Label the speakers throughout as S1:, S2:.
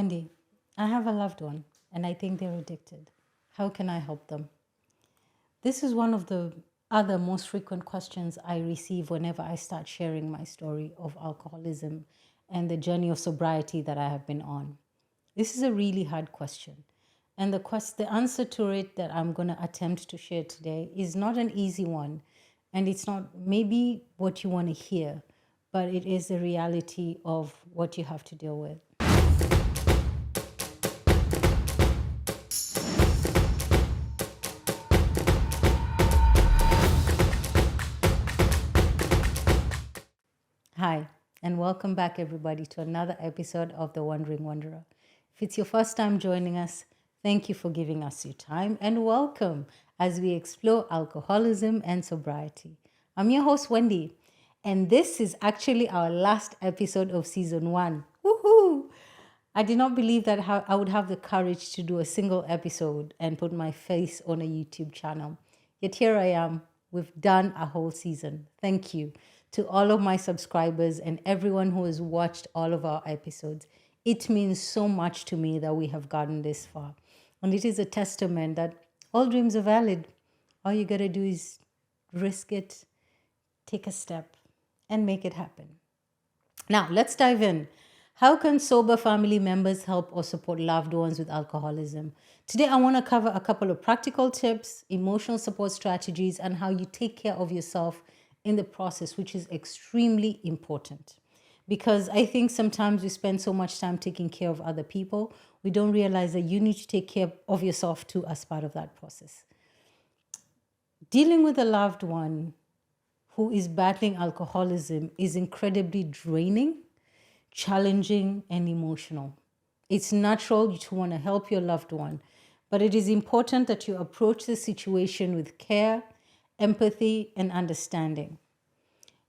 S1: Wendy, I have a loved one and I think they're addicted. How can I help them? This is one of the other most frequent questions I receive whenever I start sharing my story of alcoholism and the journey of sobriety that I have been on. This is a really hard question. And the answer to it that I'm going to attempt to share today is not an easy one. And it's not maybe what you want to hear, but it is the reality of what you have to deal with. Hi, and welcome back, everybody, to another episode of The Wandering Wanderer. If it's your first time joining us, thank you for giving us your time and welcome as we explore alcoholism and sobriety. I'm your host, Wendy, and this is actually our last episode of season 1. Woohoo! I did not believe that I would have the courage to do a single episode and put my face on a YouTube channel. Yet here I am. We've done a whole season. Thank you to all of my subscribers and everyone who has watched all of our episodes. It means so much to me that we have gotten this far. And it is a testament that all dreams are valid. All you got to do is risk it, take a step, and make it happen. Now, let's dive in. How can sober family members help or support loved ones with alcoholism? Today, I want to cover a couple of practical tips, emotional support strategies, and how you take care of yourself in the process, which is extremely important. Because I think sometimes we spend so much time taking care of other people, we don't realize that you need to take care of yourself too as part of that process. Dealing with a loved one who is battling alcoholism is incredibly draining, challenging, and emotional. It's natural to want to help your loved one, but it is important that you approach the situation with care, empathy, and understanding.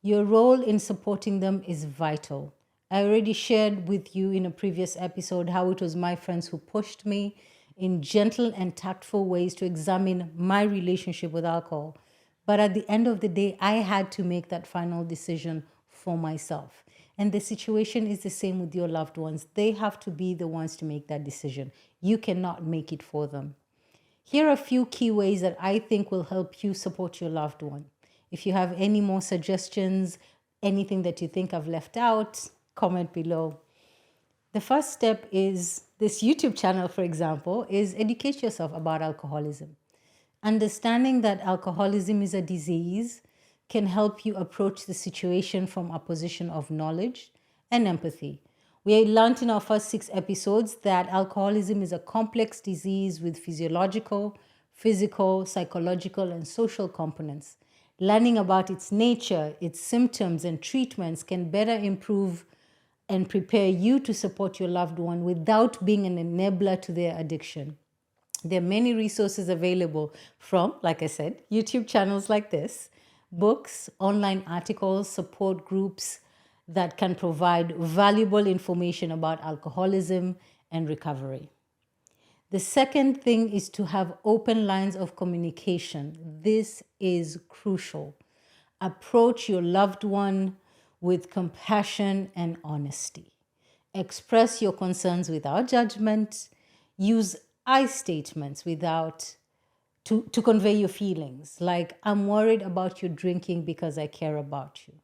S1: Your role in supporting them is vital. I already shared with you in a previous episode how it was my friends who pushed me in gentle and tactful ways to examine my relationship with alcohol. But at the end of the day, I had to make that final decision for myself. And the situation is the same with your loved ones. They have to be the ones to make that decision. You cannot make it for them. Here are a few key ways that I think will help you support your loved one. If you have any more suggestions, anything that you think I've left out, comment below. The first step is this YouTube channel, for example, is educate yourself about alcoholism. Understanding that alcoholism is a disease can help you approach the situation from a position of knowledge and empathy. We learned in our first 6 episodes that alcoholism is a complex disease with physiological, physical, psychological, and social components. Learning about its nature, its symptoms, and treatments can better improve and prepare you to support your loved one without being an enabler to their addiction. There are many resources available from, like I said, YouTube channels like this, books, online articles, support groups that can provide valuable information about alcoholism and recovery. The second thing is to have open lines of communication. This is crucial. Approach your loved one with compassion and honesty. Express your concerns without judgment. Use I statements to convey your feelings, like, I'm worried about you drinking because I care about you.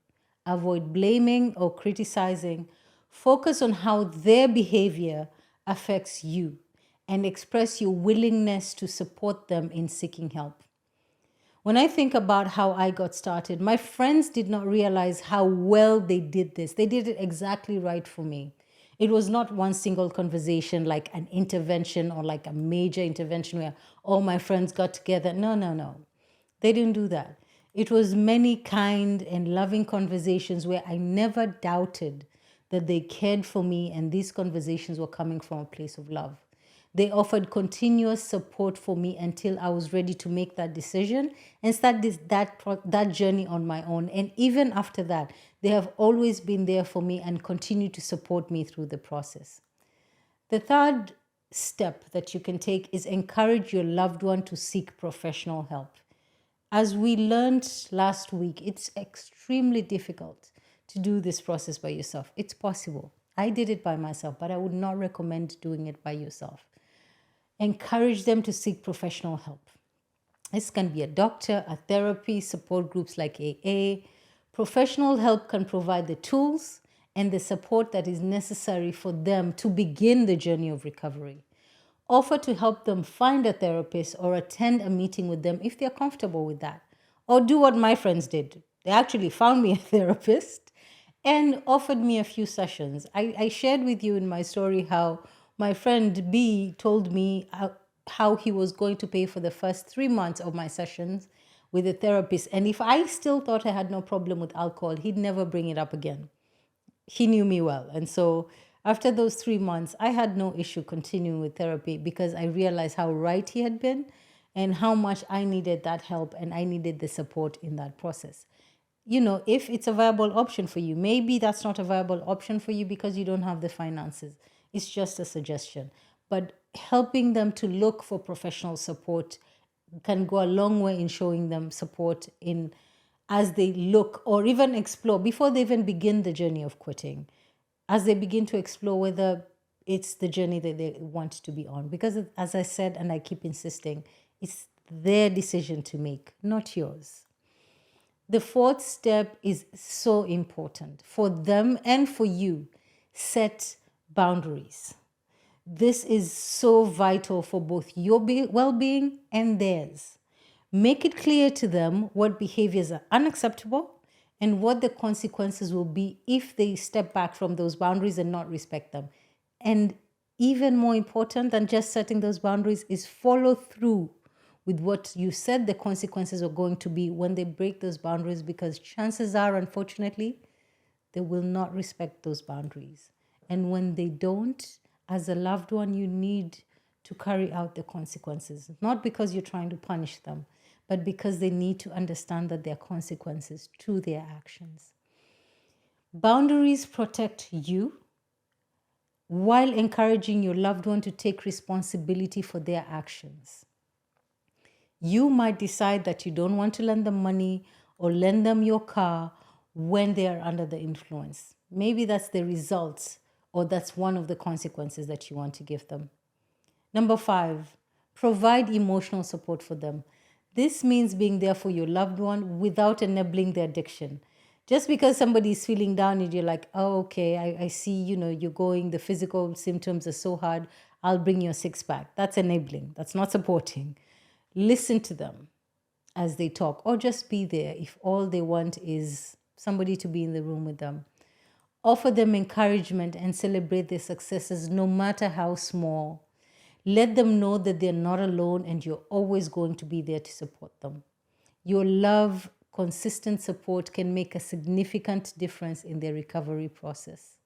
S1: Avoid blaming or criticizing. Focus on how their behavior affects you and express your willingness to support them in seeking help. When I think about how I got started, my friends did not realize how well they did this. They did it exactly right for me. It was not one single conversation like an intervention or like a major intervention where all my friends got together. No. They didn't do that. It was many kind and loving conversations where I never doubted that they cared for me and these conversations were coming from a place of love. They offered continuous support for me until I was ready to make that decision and start that journey on my own. And even after that, they have always been there for me and continue to support me through the process. The third step that you can take is encourage your loved one to seek professional help. As we learned last week, it's extremely difficult to do this process by yourself. It's possible. I did it by myself, but I would not recommend doing it by yourself. Encourage them to seek professional help. This can be a doctor, a therapy, support groups like AA. Professional help can provide the tools and the support that is necessary for them to begin the journey of recovery. Offer to help them find a therapist or attend a meeting with them if they're comfortable with that. Or do what my friends did. They actually found me a therapist and offered me a few sessions. I shared with you in my story how my friend B told me how he was going to pay for the first 3 months of my sessions with a therapist. And if I still thought I had no problem with alcohol, he'd never bring it up again. He knew me well. And so after those 3 months, I had no issue continuing with therapy because I realized how right he had been and how much I needed that help and I needed the support in that process. If it's a viable option for you, maybe that's not a viable option for you because you don't have the finances. It's just a suggestion. But helping them to look for professional support can go a long way in showing them support in as they look or even explore before they even begin the journey of quitting, as they begin to explore whether it's the journey that they want to be on. Because as I said, and I keep insisting, it's their decision to make, not yours. The fourth step is so important for them and for you. Set boundaries. This is so vital for both your well-being and theirs. Make it clear to them what behaviors are unacceptable and what the consequences will be if they step back from those boundaries and not respect them. And even more important than just setting those boundaries is follow through with what you said the consequences are going to be when they break those boundaries, because chances are, unfortunately, they will not respect those boundaries. And when they don't, as a loved one, you need to carry out the consequences, not because you're trying to punish them, but because they need to understand that there are consequences to their actions. Boundaries protect you while encouraging your loved one to take responsibility for their actions. You might decide that you don't want to lend them money or lend them your car when they are under the influence. Maybe that's the result, or that's one of the consequences that you want to give them. Number 5, provide emotional support for them. This means being there for your loved one without enabling their addiction. Just because somebody is feeling down and you're like, oh, okay, I see, you're going, the physical symptoms are so hard, I'll bring you a 6-pack. That's enabling. That's not supporting. Listen to them as they talk, or just be there if all they want is somebody to be in the room with them. Offer them encouragement and celebrate their successes, no matter how small. Let them know that they're not alone and you're always going to be there to support them. Your love, consistent support can make a significant difference in their recovery process.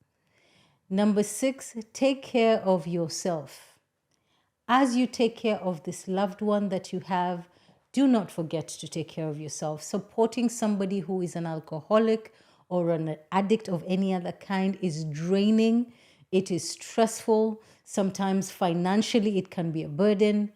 S1: Number 6, take care of yourself. As you take care of this loved one that you have, do not forget to take care of yourself. Supporting somebody who is an alcoholic or an addict of any other kind is draining. It is stressful. Sometimes financially, it can be a burden.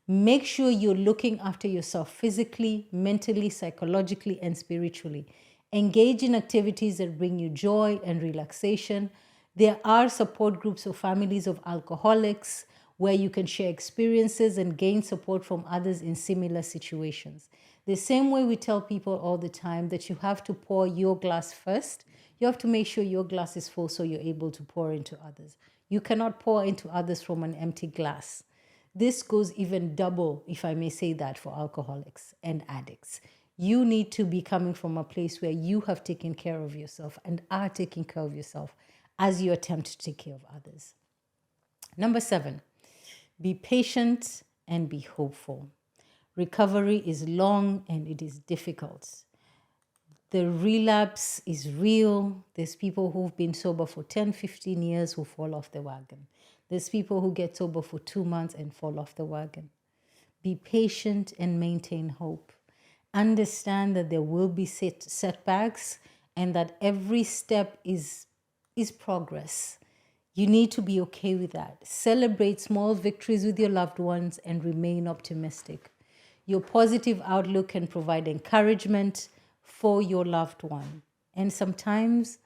S1: Make sure you're looking after yourself physically, mentally, psychologically, and spiritually. Engage in activities that bring you joy and relaxation. There are support groups or families of alcoholics where you can share experiences and gain support from others in similar situations. The same way we tell people all the time that you have to pour your glass first, you have to make sure your glass is full so you're able to pour into others. You cannot pour into others from an empty glass. This goes even double, if I may say that, for alcoholics and addicts. You need to be coming from a place where you have taken care of yourself and are taking care of yourself as you attempt to take care of others. Number 7, be patient and be hopeful. Recovery is long and it is difficult. The relapse is real. There's people who've been sober for 10, 15 years who fall off the wagon. There's people who get sober for 2 months and fall off the wagon. Be patient and maintain hope. Understand that there will be setbacks and that every step is progress. You need to be okay with that. Celebrate small victories with your loved ones and remain optimistic. Your positive outlook can provide encouragement for your loved one. And sometimes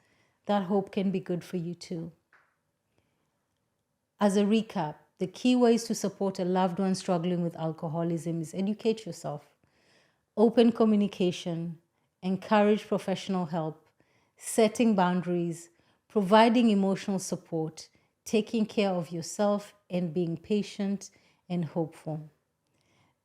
S1: that hope can be good for you too. As a recap, the key ways to support a loved one struggling with alcoholism is educate yourself, open communication, encourage professional help, setting boundaries, providing emotional support, taking care of yourself, and being patient and hopeful.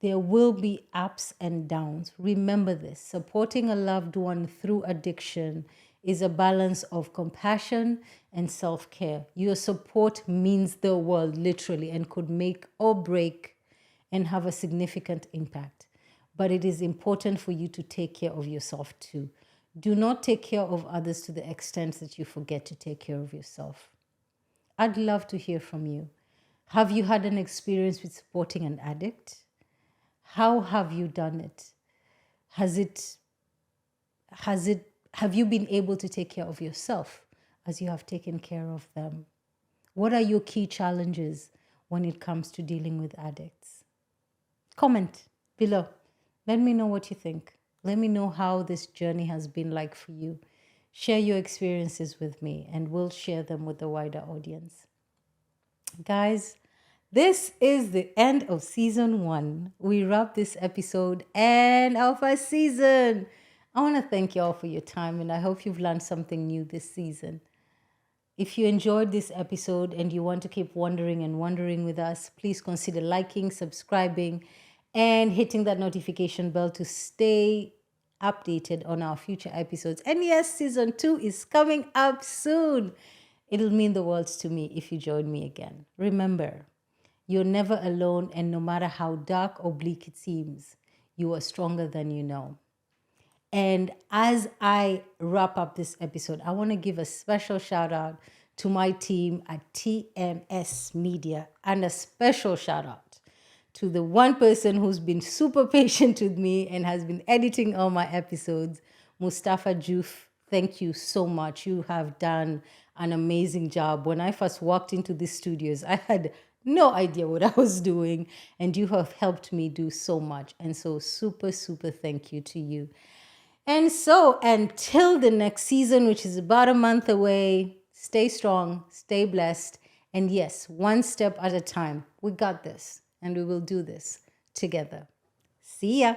S1: There will be ups and downs. Remember this. Supporting a loved one through addiction is a balance of compassion and self-care. Your support means the world, literally, and could make or break and have a significant impact. But it is important for you to take care of yourself too. Do not take care of others to the extent that you forget to take care of yourself. I'd love to hear from you. Have you had an experience with supporting an addict? How have you done it? Has it, have you been able to take care of yourself as you have taken care of them? What are your key challenges when it comes to dealing with addicts? Comment below. Let me know what you think. Let me know how this journey has been like for you. Share your experiences with me and we'll share them with the wider audience. Guys, this is the end of season 1. We wrap this episode and our first season. I want to thank you all for your time and I hope you've learned something new this season. If you enjoyed this episode and you want to keep wondering with us, please consider liking, subscribing, and hitting that notification bell to stay updated on our future episodes. And yes, season 2 is coming up soon. It'll mean the world to me if you join me again. Remember, you're never alone, and no matter how dark or bleak it seems, you are stronger than you know. And as I wrap up this episode, I want to give a special shout out to my team at TMS Media and a special shout out to the one person who's been super patient with me and has been editing all my episodes, Mustafa Juf. Thank you so much. You have done an amazing job. When I first walked into the studios, I had no idea what I was doing, and you have helped me do so much. And so super thank you to you. And so until the next season, which is about a month away, stay strong, stay blessed. And yes, one step at a time. We got this and we will do this together. See ya.